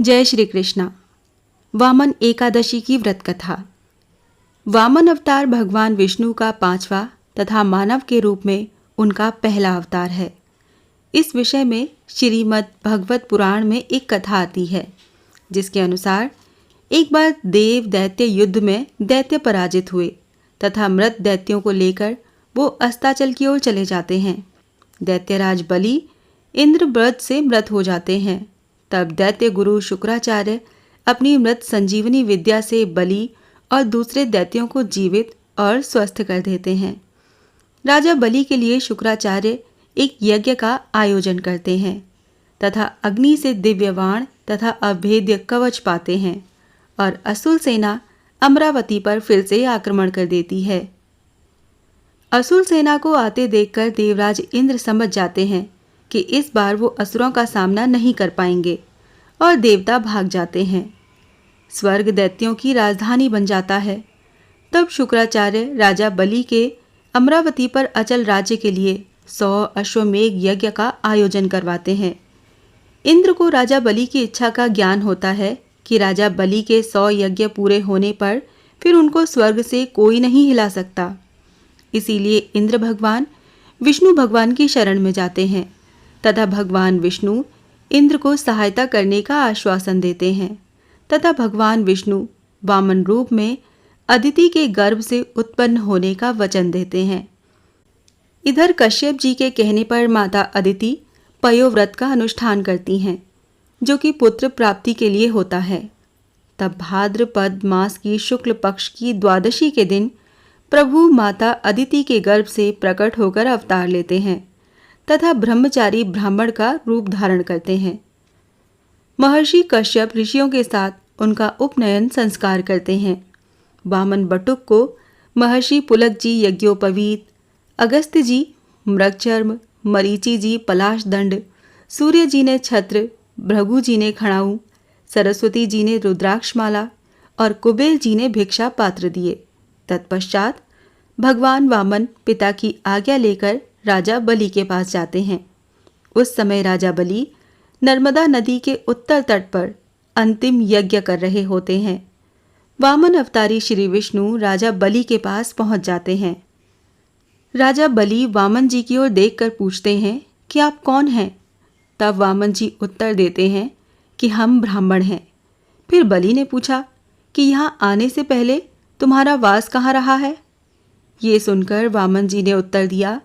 जय श्री कृष्णा। वामन एकादशी की व्रत कथा। वामन अवतार भगवान विष्णु का 5वां तथा मानव के रूप में उनका पहला अवतार है। इस विषय में श्रीमद् भगवत पुराण में एक कथा आती है, जिसके अनुसार एक बार देव दैत्य युद्ध में दैत्य पराजित हुए तथा मृत दैत्यों को लेकर वो अस्ताचल की ओर चले जाते हैं। दैत्यराज बलि इंद्र व्रत से मृत हो जाते हैं। तब दैत्य गुरु शुक्राचार्य अपनी मृत संजीवनी विद्या से बलि और दूसरे दैत्यों को जीवित और स्वस्थ कर देते हैं। राजा बलि के लिए शुक्राचार्य एक यज्ञ का आयोजन करते हैं तथा अग्नि से दिव्य बाण तथा अभेद्य कवच पाते हैं और असुर सेना अमरावती पर फिर से आक्रमण कर देती है। असुर सेना को आते देखकर देवराज इंद्र समझ जाते हैं कि इस बार वो असुरों का सामना नहीं कर पाएंगे और देवता भाग जाते हैं। स्वर्ग दैत्यों की राजधानी बन जाता है। तब शुक्राचार्य राजा बलि के अमरावती पर अचल राज्य के लिए 100 अश्वमेघ यज्ञ का आयोजन करवाते हैं। इंद्र को राजा बलि की इच्छा का ज्ञान होता है कि राजा बलि के 100 यज्ञ पूरे होने पर फिर उनको स्वर्ग से कोई नहीं हिला सकता। इसीलिए इंद्र भगवान विष्णु भगवान की शरण में जाते हैं तथा भगवान विष्णु इंद्र को सहायता करने का आश्वासन देते हैं तथा भगवान विष्णु वामन रूप में अदिति के गर्भ से उत्पन्न होने का वचन देते हैं। इधर कश्यप जी के कहने पर माता अदिति पयोव्रत का अनुष्ठान करती हैं, जो कि पुत्र प्राप्ति के लिए होता है। तब भाद्रपद मास की शुक्ल पक्ष की द्वादशी के दिन प्रभु माता अदिति के गर्भ से प्रकट होकर अवतार लेते हैं तथा ब्रह्मचारी ब्राह्मण का रूप धारण करते हैं। महर्षि कश्यप ऋषियों के साथ उनका उपनयन संस्कार करते हैं। वामन बटुक को महर्षि पुलक जी यज्ञोपवीत, अगस्त्य जी मृगचर्म, मरीचि जी पलाश दंड, सूर्य जी ने छत्र, भृगु जी ने खड़ाऊ, सरस्वती जी ने रुद्राक्षमाला और कुबेर जी ने भिक्षा पात्र दिए। तत्पश्चात भगवान वामन पिता की आज्ञा लेकर राजा बलि के पास जाते हैं। उस समय राजा बलि नर्मदा नदी के उत्तर तट पर अंतिम यज्ञ कर रहे होते हैं। वामन अवतारी श्री विष्णु राजा बलि के पास पहुंच जाते हैं। राजा बलि वामन जी की ओर देखकर पूछते हैं कि आप कौन हैं? तब वामन जी उत्तर देते हैं कि हम ब्राह्मण हैं। फिर बलि ने पूछा कि यहाँ आने से पहले तुम्हारा वास कहाँ रहा है? ये सुनकर वामन जी ने उत्तर दिया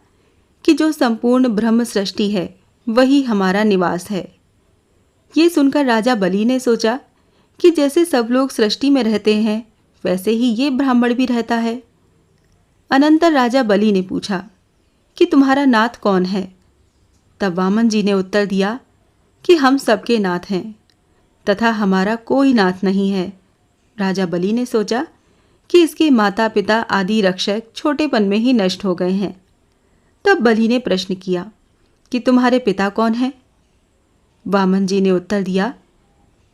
कि जो संपूर्ण ब्रह्म सृष्टि है वही हमारा निवास है। ये सुनकर राजा बलि ने सोचा कि जैसे सब लोग सृष्टि में रहते हैं वैसे ही ये ब्राह्मण भी रहता है। अनंतर राजा बलि ने पूछा कि तुम्हारा नाथ कौन है? तब वामन जी ने उत्तर दिया कि हम सबके नाथ हैं तथा हमारा कोई नाथ नहीं है। राजा बलि ने सोचा कि इसके माता पिता आदि रक्षक छोटेपन में ही नष्ट हो गए हैं। तब बलि ने प्रश्न किया कि तुम्हारे पिता कौन हैं? वामन जी ने उत्तर दिया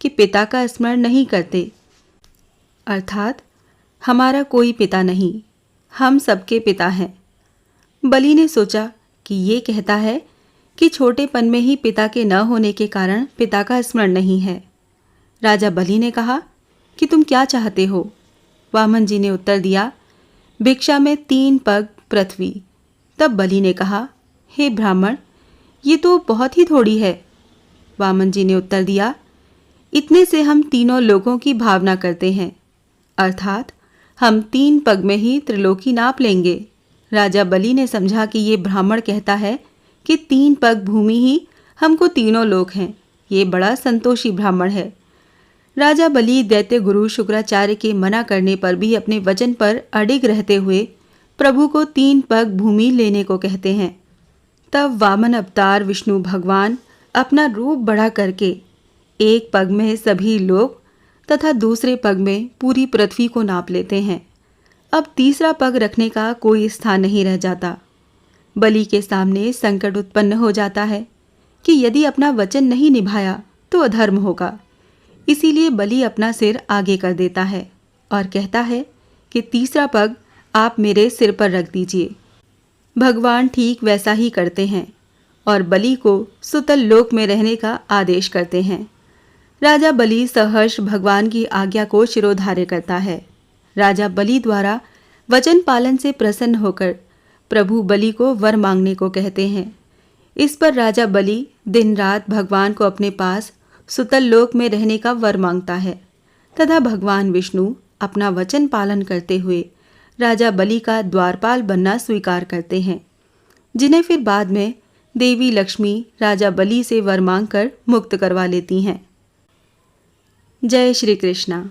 कि पिता का स्मरण नहीं करते, अर्थात हमारा कोई पिता नहीं, हम सबके पिता हैं। बलि ने सोचा कि ये कहता है कि छोटेपन में ही पिता के न होने के कारण पिता का स्मरण नहीं है। राजा बलि ने कहा कि तुम क्या चाहते हो? वामन जी ने उत्तर दिया, भिक्षा में 3 पग पृथ्वी। तब बलि ने कहा, हे ब्राह्मण, ये तो बहुत ही थोड़ी है। वामन जी ने उत्तर दिया, इतने से हम तीनों लोगों की भावना करते हैं, अर्थात हम 3 पग में ही त्रिलोकी नाप लेंगे। राजा बलि ने समझा कि ये ब्राह्मण कहता है कि 3 पग भूमि ही हमको तीनों लोक हैं। ये बड़ा संतोषी ब्राह्मण है। राजा बलि दैत्य गुरु शुक्राचार्य के मना करने पर भी अपने वचन पर अडिग रहते हुए प्रभु को 3 पग भूमि लेने को कहते हैं। तब वामन अवतार विष्णु भगवान अपना रूप बढ़ा करके एक पग में सभी लोग तथा दूसरे पग में पूरी पृथ्वी को नाप लेते हैं। अब तीसरा पग रखने का कोई स्थान नहीं रह जाता। बलि के सामने संकट उत्पन्न हो जाता है कि यदि अपना वचन नहीं निभाया तो अधर्म होगा। इसीलिए बलि अपना सिर आगे कर देता है और कहता है कि तीसरा पग आप मेरे सिर पर रख दीजिए। भगवान ठीक वैसा ही करते हैं और बलि को सुतल लोक में रहने का आदेश करते हैं। राजा बलि सहर्ष भगवान की आज्ञा को शिरोधार्य करता है। राजा बलि द्वारा वचन पालन से प्रसन्न होकर प्रभु बलि को वर मांगने को कहते हैं। इस पर राजा बलि दिन रात भगवान को अपने पास सुतल लोक में रहने का वर मांगता है तथा भगवान विष्णु अपना वचन पालन करते हुए राजा बलि का द्वारपाल बनना स्वीकार करते हैं, जिन्हें फिर बाद में देवी लक्ष्मी राजा बलि से वर मांगकर मुक्त करवा लेती हैं। जय श्री कृष्णा।